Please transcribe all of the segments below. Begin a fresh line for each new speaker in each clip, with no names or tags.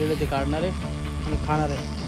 कीड ते काढणार आहे आणि खाणार आहे।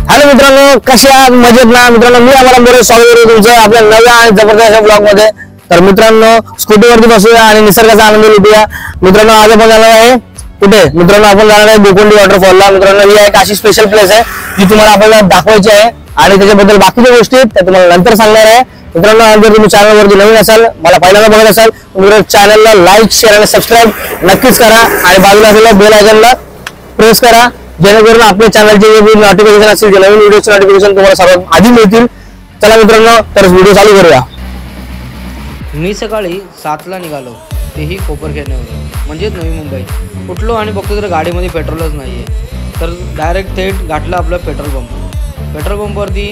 हॅलो मित्रांनो, कसे आहात? मजेत ना मित्रांनो? मी आम्हाला बरं स्वागत करतो तुमचं आपल्या नव्या आणि जबरदस्त ब्लॉग मध्ये। तर मित्रांनो, स्कूटीवरती बसूया आणि निसर्गाचा आनंद लुटूया। मित्रांनो, आज आपण जाणार आहे कुठे? मित्रांनो, आपण जाणार आहे गोकुंडी वॉटरफॉलला। मित्रांनो, ही एक अशी स्पेशल प्लेस आहे जी तुम्हाला आपल्याला दाखवायची आहे आणि त्याच्याबद्दल बाकीच्या गोष्टी त्या तुम्हाला नंतर सांगणार आहे। मित्रांनो, जर तुम्ही चॅनलवरती नवीन असाल, मला पहिल्यांदा बघत असाल, तर चॅनलला लाईक, शेअर आणि सबस्क्राईब नक्कीच करा आणि बाजूला असलेल्या बेल आयकॉनला प्रेस करा, जेणेकरून आपल्या चॅनलचे जे नोटिफिकेशन असतील, जे नवीन व्हिडिओचे नोटिफिकेशन तुम्हाला सर्वात आधी मिळतील। चला मित्रांनो, तर व्हिडिओ चालू करूया।
मी सकाळी 7ला निघालो, तेही कोपरखेरण्यावरून, म्हणजेच नवी मुंबई। उठलो आणि बघतो तर गाडीमध्ये पेट्रोलच नाही आहे। तर डायरेक्ट थेट गाठलं आपलं पेट्रोल पंप। पेट्रोल पंपवरती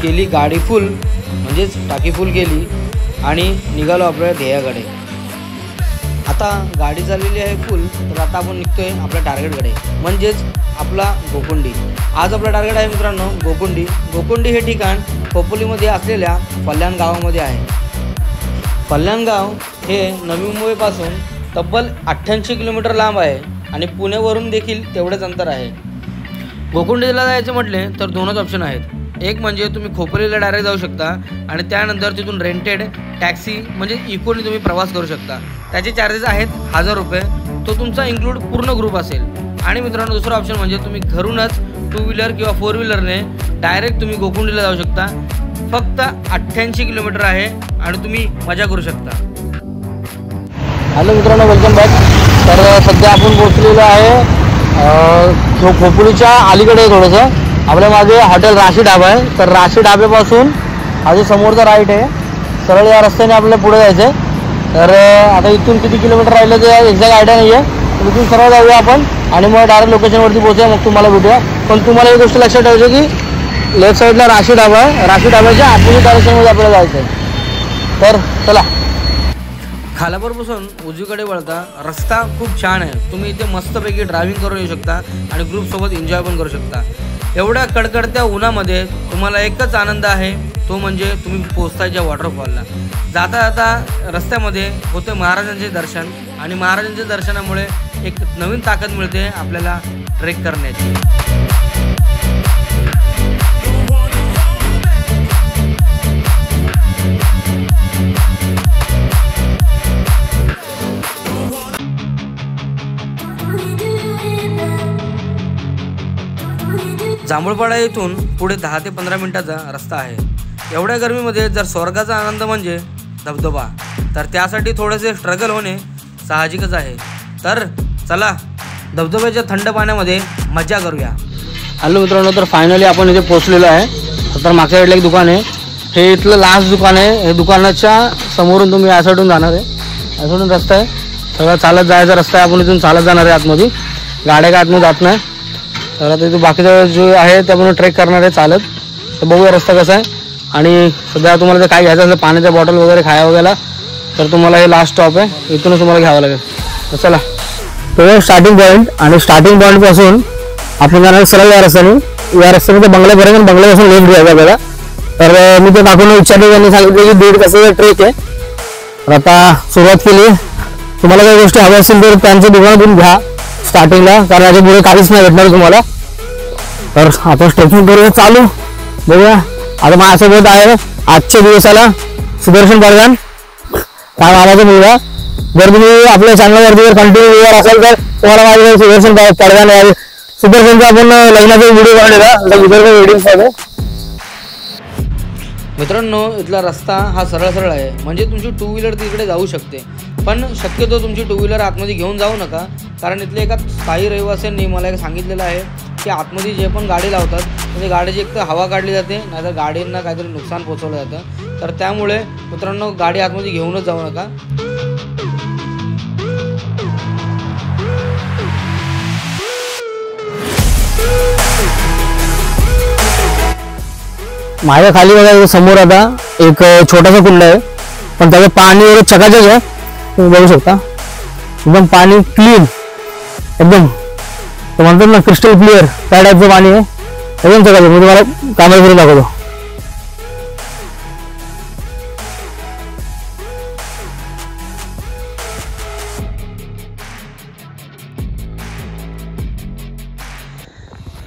केली गाडी फुल, म्हणजेच टाकी फुल केली आणि निघालो आपल्या ध्येयाकडे। आता गाडी चाललेली आहे फुल, तर आता आपण निघतोय आपल्या टार्गेटकडे, म्हणजेच आपला गोकुंडी। आज आपला टार्गेट आहे मित्रांनो गोकुंडी। गोकुंडी हे ठिकाण खोपोलीमध्ये असलेल्या फल्याण गावामध्ये आहे। फल्याण गाव हे नवी मुंबईपासून तब्बल 88 किलोमीटर लांब आहे आणि पुण्यावरून देखील तेवढेच अंतर आहे। गोकुंडीला जायचे म्हटले तर दोनच ऑप्शन आहेत। एक म्हणजे तुम्ही खोपोलीला डायरेक्ट जाऊ शकता आणि त्यानंतर तिथून रेंटेड टॅक्सी म्हणजे इकोनी तुम्ही प्रवास करू शकता। त्याचे चार्जेस आहेत 1000 रुपये। तो तुमचा इन्क्लूड पूर्ण ग्रुप असेल। आणि मित्रांनो, दुसरा ऑप्शन म्हणजे तुम्ही घरूनच 2 व्हीलर किंवा 4 व्हीलरने डायरेक्ट तुम्ही गोकुंडीला जाऊ शकता। फक्त 88 किलोमीटर आहे आणि तुम्ही मजा करू शकता।
हॅलो मित्रांनो, वेलकम बॅक। तर सध्या आपण पोहोचलेलो आहे खोपोलीच्या अलीकडे थोडंसं। आपल्या मागे हॉटेल राशी ढाबा आहे। तर राशी ढाब्यापासून हा जो समोरचा राईट आहे, सरळ या रस्त्याने आपल्याला पुढे जायचं आहे। तर आता इथून किती किलोमीटर राहिलं ते एक्झॅक्ट आयडिया नाही आहे। तर इथून सरळ जाऊया आपण आणि मग डायरेक्ट लोकेशनवरती पोहोचूया, मग तुम्हाला भेटूया। पण तुम्हाला एक गोष्ट लक्षात ठेवायची की लेफ्ट साईडला राशी ढाबा आहे, राशी ढाब्याच्या अपोजिट डायरेक्शनमध्ये आपल्याला जायचं आहे। तर चला।
खालापूरपासून उजवीकडे वळता रस्ता खूप छान आहे। तुम्ही इथे मस्तपैकी ड्रायव्हिंग करून येऊ शकता आणि ग्रुपसोबत एन्जॉय पण करू शकता। एवढ्या कडकडत्या उन्हामध्ये तुम्हाला एकच आनंद आहे, तो म्हणजे तुम्ही पोहोचतायच्या वॉटरफॉलला। जाता जाता रस्त्यामध्ये होते महाराजांचे दर्शन आणि महाराजांच्या दर्शनामुळे एक नवीन ताकद मिळते आपल्याला ट्रेक करण्याची। जांभूळपाडा येथून पुढे 10 ते 15 मिनिटाचा रस्ता आहे। एवढ्या गरमीमध्ये जर स्वर्गाचा आनंद म्हणजे धबधबा, तर त्यासाठी थोडेसे स्ट्रगल होणे साहजिकच आहे। तर चला धबधब्याच्या थंड पाण्यामध्ये मजा करूया।
हॅलो मित्रांनो, तर फायनली आपण इथे पोहोचलेलो आहे। तर मागच्या साईडला एक दुकान आहे, हे इथलं लास्ट दुकान आहे। हे दुकानाच्या समोरून तुम्ही या साईडून जाणार आहे, या साईडून रस्ता आहे, सगळं चालत जायचा रस्ता आहे। आपण इथून चालत जाणार आहे आतमध्ये, गाड्या काय आतमध्ये जात नाही। तर आता इथं बाकीचं जो आहे ते आपण ट्रेक करणार आहे चालत। तर बघूया रस्ता कसा आहे। आणि सध्या तुम्हाला जर काय घ्यायचं असेल, पाण्याच्या बॉटल वगैरे खाया वगैरे, तर तुम्हाला हे लास्ट स्टॉप आहे, इथूनच तुम्हाला घ्यावं लागेल। तर चला, तो स्टार्टिंग पॉईंट आणि स्टार्टिंग पॉईंटपासून आपण जाणार सरळ या रस्त्याने ते बंगल्यापर्यंत आणि बंगल्यापासून लेफ्ट घ्यायचा आपल्याला। तर मी ते दाखवून विचारले, त्यांनी सांगितलं की 1.5 तासाचा ट्रेक आहे। तर आता सुरुवात केली। तुम्हाला काही गोष्टी हव्या असतील तर त्यांचं दुकानातून घ्या स्टार्टिंगला, कारण याच्या पुढे काहीच नाही भेटणार तुम्हाला। तर आपण ट्रेकिंग करूया, चालू बघूया। आता माझ्यासोबत आहे आजच्या दिवसाला सुदर्शन पडगाण, हा माझा मुलगा। जर तुम्ही आपल्या चॅनलवरती जर कंटिन्यू असेल तर तुम्हाला माझे सुदर्शन पडगाण आहे। सुदर्शनचा आपण लग्नाचा व्हिडिओ काढलेला, विदर्भ वेडिंगमध्ये।
मित्रांनो, इथला रस्ता हा सरळ आहे, म्हणजे तुमची 2 व्हीलर तिकडे जाऊ शकते। पण शक्यतो तुमची 2 व्हीलर आतमध्ये घेऊन जाऊ नका, कारण इथले एका स्थायी रहिवाशांनी मला एक सांगितलेलं आहे की आतमध्ये जे पण गाडी लावतात म्हणजे गाडीची एक तर हवा काढली जाते, नाहीतर गाडींना काहीतरी नुकसान पोचवलं जातं। तर त्यामुळे मित्रांनो, गाडी आतमध्ये घेऊनच जाऊ नका।
माझ्या खाली बघा समोर आता एक छोटासा कुंड आहे, पण त्याचं पाणी वगैरे चकाचक आहे, तुम्ही बघू शकता। एकदम पाणी क्लीन, एकदम म्हणतात ना क्रिस्टल क्लिअर, त्या टाईपचं पाणी आहे एकदम सगळं. मी तुम्हाला कॅमेरा करून दाखवतो.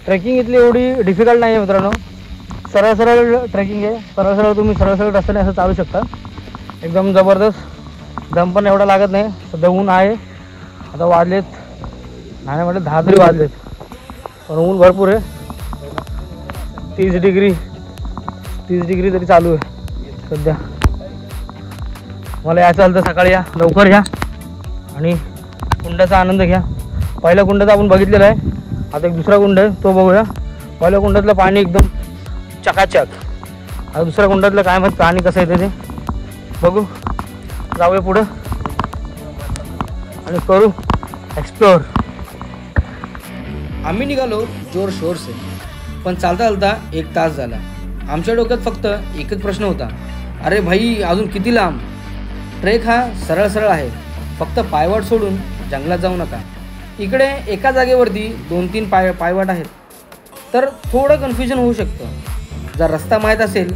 ट्रेकिंग इथली एवढी डिफिकल्ट नाही आहे मित्रांनो, सरळ सरळ ट्रेकिंग आहे. सरळ सरळ तुम्ही सरळ सरळ रस्त्याने असं चालू शकता, एकदम जबरदस्त. दम पण एवढा लागत नाही. सध्या ऊन आहे, आता वाजलेत नाही म्हटलं 10 तरी वाजलेत, पण ऊन भरपूर आहे. 30 डिग्री तरी चालू आहे सध्या. मला यायचं झालं तर सकाळी या, लवकर या आणि कुंडाचा आनंद घ्या. पहिल्या कुंडाचा आपण बघितलेला आहे, आता एक दुसरा कुंड आहे तो बघूया. पहिल्या कुंडातलं पाणी एकदम चकाचक, आता दुसऱ्या कुंडातलं काय माहित पाणी कसं येते ते बघू. जाऊया पुढं आणि करू एक्सप्लोअर.
आम्ही निघालो जोर शोर से, पण चालता चालता 1 तास झाला. आमच्या डोक्यात फक्त एकच प्रश्न होता, अरे भाई अजून किती लांब. ट्रेक हा सरळ सरळ आहे, फक्त पायवाट सोडून जंगलात जाऊ नका. इकडे एका जागेवरती 2-3 पायवाट आहेत, तर थोडं कन्फ्युजन होऊ शकतं. जर रस्ता माहीत असेल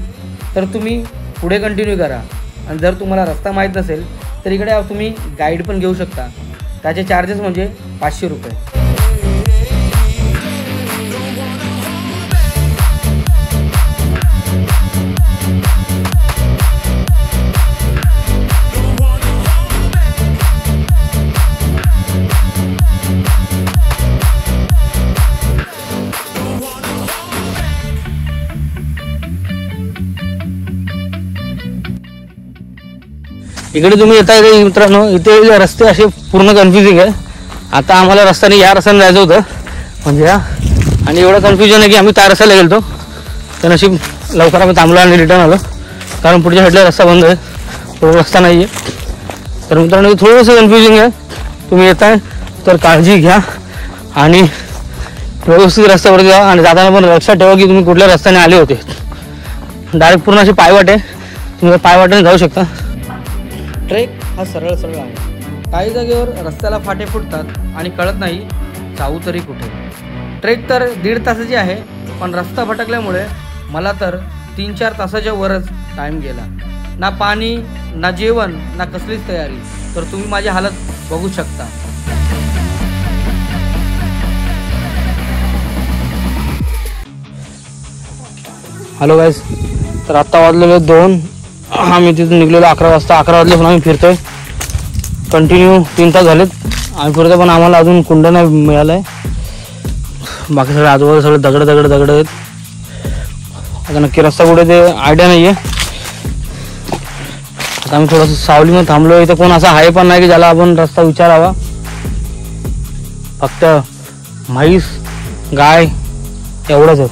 तर तुम्ही पुढे कंटिन्यू करा, आणि जर तुम्हाला रस्ता माहीत नसेल तर इकडे तुम्ही गाईड पण घेऊ शकता. त्याचे चार्जेस म्हणजे 500 रुपये.
इकडे तुम्ही येता येते मित्रांनो, इथे रस्ते असे पूर्ण कन्फ्युजिंग आहे. आता आम्हाला रस्त्याने या रस्त्याने जायचं होतं म्हणजे या, आणि एवढं कन्फ्युजन आहे की आम्ही त्या रस्त्याला गेलो. तर नशीब लवकर आम्ही थांबलो आणि रिटर्न आलो, कारण पुढच्या साईडला रस्ता बंद आहे, तो रस्ता नाही आहे. तर मित्रांनो थोडंसं कन्फ्युजिंग आहे. तुम्ही येताय तर काळजी घ्या आणि व्यवस्थित रस्त्यावर जा, आणि जाताना पण लक्षात ठेवा की तुम्ही कुठल्या रस्त्याने आले होते. डायरेक्ट पूर्ण अशी पायवाट आहे, तुम्ही पायवाटेने जाऊ शकता.
ट्रेक हा सरळ सरळ आहे. काही जागेवर रस्त्याला फाटे फुटतात आणि कळत नाही जाऊ तरी कुठे. ट्रेक तर 1.5 तासाची आहे, पण रस्ता भटकल्यामुळे मला तर 3-4 तासाच्या वरच टाईम गेला. ना पाणी, ना जेवण, ना कसलीच तयारी. तर तुम्ही माझी हालत बघू शकता.
हॅलो गाईस, तर आत्ता वाजलेले 2. आम्ही तिथून निघलेलो 11 वाजता. 11 वाजल्यापासून आम्ही फिरतोय कंटिन्यू. 3 तास झालेत आम्ही फिरतोय, पण आम्हाला अजून कुंड नाही मिळालं आहे. बाकी सगळे आजूबाजू सगळे दगड आहेत. आता नक्की रस्ता कुठे ते आयडिया नाही आहे. आता आम्ही थोडंसं सावलीमध्ये थांबलो. इथं कोण असा आहे पण नाही की ज्याला आपण रस्ता विचारावा. फक्त म्हैस, गाय एवढंच आहे.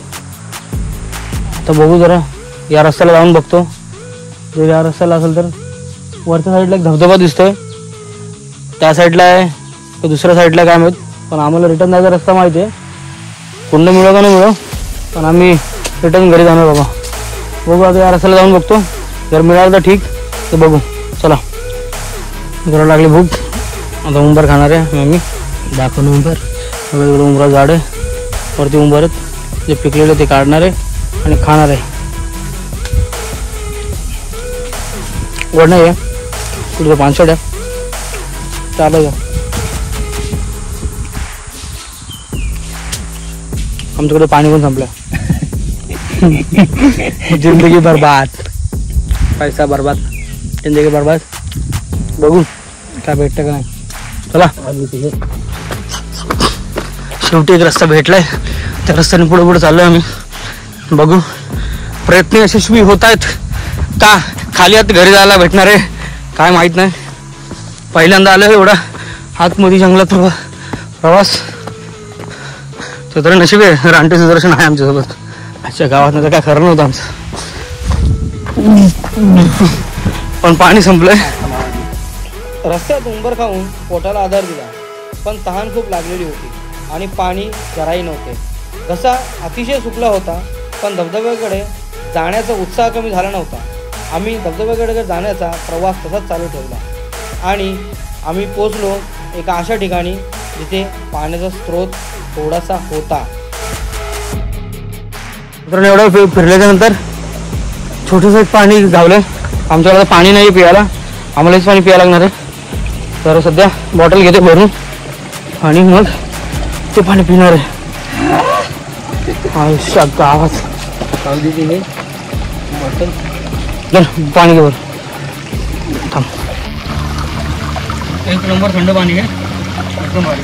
आता बघू जरा या रस्त्याला जाऊन बघतो. जर या रस्त्याला असेल तर वरच्या साईडला एक धबधबा दिसतोय, त्या साईडला आहे तर दुसऱ्या साईडला काय माहीत. पण आम्हाला रिटर्न जायचा रस्ता माहिती आहे. कुंड मिळो का नाही मिळो, पण आम्ही रिटर्न घरी जाणार बाबा. बघू आता या रस्त्याला जाऊन बघतो, जर मिळालं तर ठीक, तर बघू. चला, जरा लागली भूक. आता उंबर खाणार आहे आम्ही. दाखवून उंबर, वेगवेगळं उंबरा झाड आहे, वरती उंबर आहेत. जे पिकलेलं ते काढणार आहे आणि खाणार आहे. गोड नाही आहे, कुठं पानसट आहे. चालू आमच्याकडे पाणी पण संपलं. जिंदगी बर्बाद, पैसा बर्बाद, जिंदगी बर्बाद. बघू काय भेटतं का नाही. चला, शेवटी एक रस्ता भेटलाय, त्या रस्त्याने पुढे पुढे चाललोय आम्ही. बघू प्रयत्न यशस्वी होत आहेत का, खाली आत घरी जायला भेटणार आहे काय माहीत नाही. पहिल्यांदा आलं एवढा आतमध्ये जंगलात प्रवास. तर नशीब आहे रानटे सुदर्शन आहे आमच्यासोबत. आजच्या गावात नाही तर काय खरं नव्हतं आमचं. पण पाणी संपलंय.
रस्त्यात उंबर खाऊन पोटाला आधार दिला, पण तहान खूप लागलेली होती आणि पाणी जराही नव्हते. घसा अतिशय सुकला होता, पण धबधब्याकडे जाण्याचा उत्साह कमी झाला नव्हता. आम्ही धबधब्याकडे जाण्याचा प्रवास तसाच चालू ठेवला आणि आम्ही पोचलो एका अशा ठिकाणी जिथे पाण्याचा स्रोत थोडासा होता.
मित्रांनो एवढं फिरल्याच्या नंतर छोटंसं एक पाणी गावलं. आमच्याकडे पाणी नाही प्यायला, आम्हालाच पाणी प्यायला लागणार आहे. तर सध्या बॉटल घेते भरून आणि मग ते पाणी पिणार आहे. आयुष्या गावात बॉटल पाणी घेवर थांब. एक नंबर थंड पाणी आहे एकदम भारी.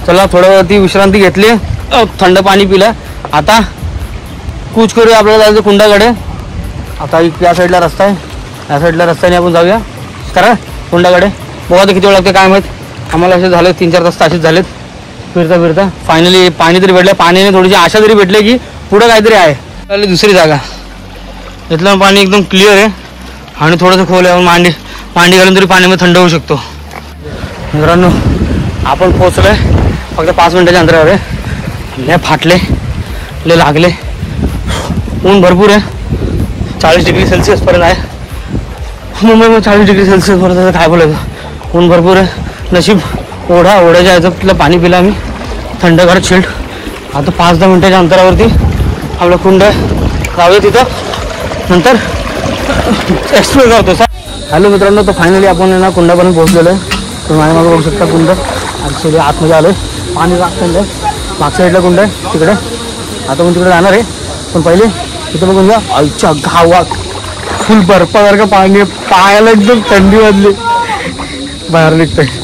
चला थोड्यावरती विश्रांती घेतली, थंड पाणी पिलं. आता कूच करूया आपल्याला जायचं कुंडाकडे. आता या साईडला रस्ता आहे, या साईडला रस्त्याने आपण जाऊया करा कुंडाकडे. बघा ते किती वेळ लागते काय माहीत. आम्हाला असे झाले 3-4 तास असेच झालेत फिरता फिरता. फायनली पाणी तरी भेटलं. पाण्याने थोडीशी आशा तरी भेटले की पुढं काहीतरी आहे. दुसरी जागा इथलं पाणी एकदम क्लिअर आहे आणि थोडंसं खोल आहे. मांडी घालून तरी पाण्यामध्ये थंड होऊ शकतो. मित्रांनो आपण पोचलोय, फक्त 5 मिनिटाच्या अंतरावर आहे. लय फाटले, लय लागले. ऊन भरपूर आहे, 40 डिग्री सेल्सिअस पर्यंत आहे. मुंबईमध्ये 40 डिग्री सेल्सिअस पर्यंत काय बोलायचं. ऊन भरपूर आहे. नशीब ओढ्याच्या ह्याचं पाणी पिलं आम्ही, थंडगार चिल्ड. आता 5-10 मिनिटाच्या अंतरावरती आपलं कुंड जाऊया तिथं, नंतर एक्सप्लोर करतो. हॅलो मित्रांनो, तर फायनली आपण ना कुंडापर्यंत पोहोचलेलो आहे. तुम्ही माझ्या मागे बघू शकता कुंड. ॲक्च्युली आतमध्ये आलो आहे, पाणी लागतं आहे. मागच्या साईडला कुंड आहे तिकडे. आता पण तिकडे जाणार आहे, पण पहिले तिथं बघून जा. आईच्या गावात फुल बर्फासारखं पाणी, पायाला एकदम थंडी वाजली, बाहेर निघतंय.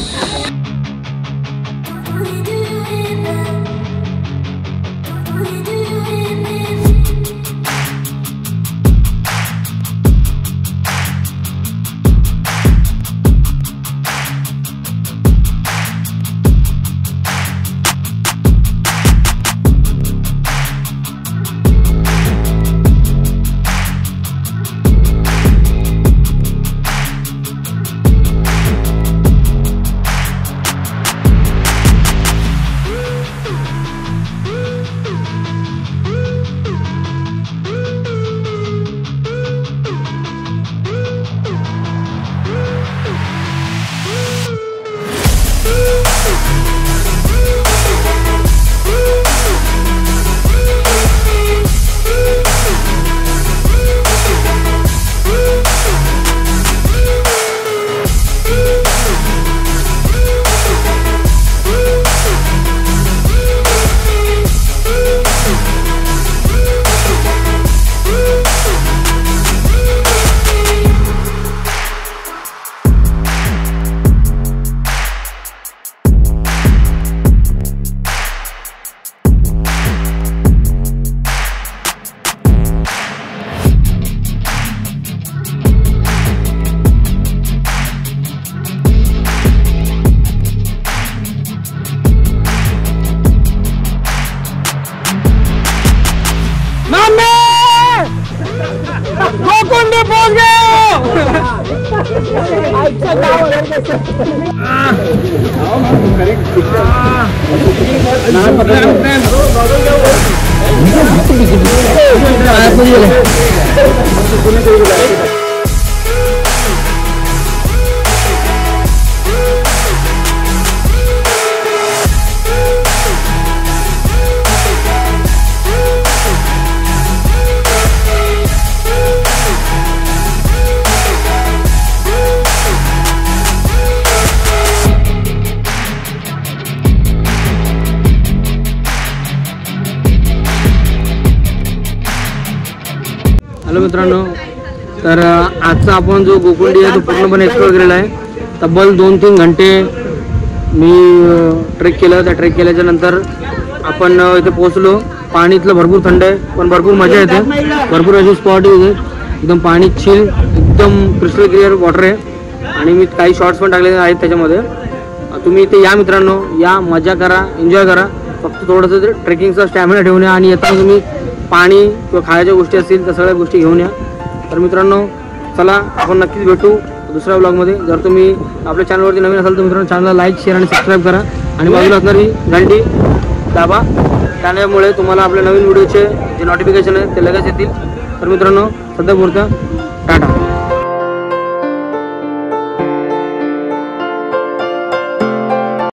हॅलो मित्रांनो, तर आजचा आपण जो गोकुंडी आहे तो पूर्णपणे एक्सप्लोर केलेला आहे. तब्बल 2-3 घंटे मी ट्रेक केलं. त्या ट्रेक केल्याच्या नंतर आपण इथे पोहोचलो. पाणी इथलं भरपूर थंड आहे, पण भरपूर मजा येते. भरपूर असे स्पॉट आहे एकदम पाणी चिल, एकदम क्रिस्टल क्लिअर वॉटर आहे. आणि मी काही शॉर्ट्स पण टाकलेले आहेत त्याच्यामध्ये. तुम्ही इथे या मित्रांनो, या मजा करा, एन्जॉय करा. फक्त थोडंसं ट्रेकिंगचा स्टॅमिना ठेवून या आणि येताना तुम्ही पाणी किंवा खायच्या गोष्टी असतील त्या सगळ्या गोष्टी घेऊन या. तर मित्रांनो चला आपण नक्कीच भेटू दुसऱ्या ब्लॉगमध्ये. जर तुम्ही आपल्या चॅनलवरती नवीन असाल तर मित्रांनो चॅनलला लाईक शेअर आणि सबस्क्राईब करा आणि बाजूला असणारी घंटी दाबा. त्यामुळे तुम्हाला आपल्या नवीन व्हिडिओचे जे नोटिफिकेशन आहे ते लगेच येतील. तर मित्रांनो सध्या पुरतं टाटा.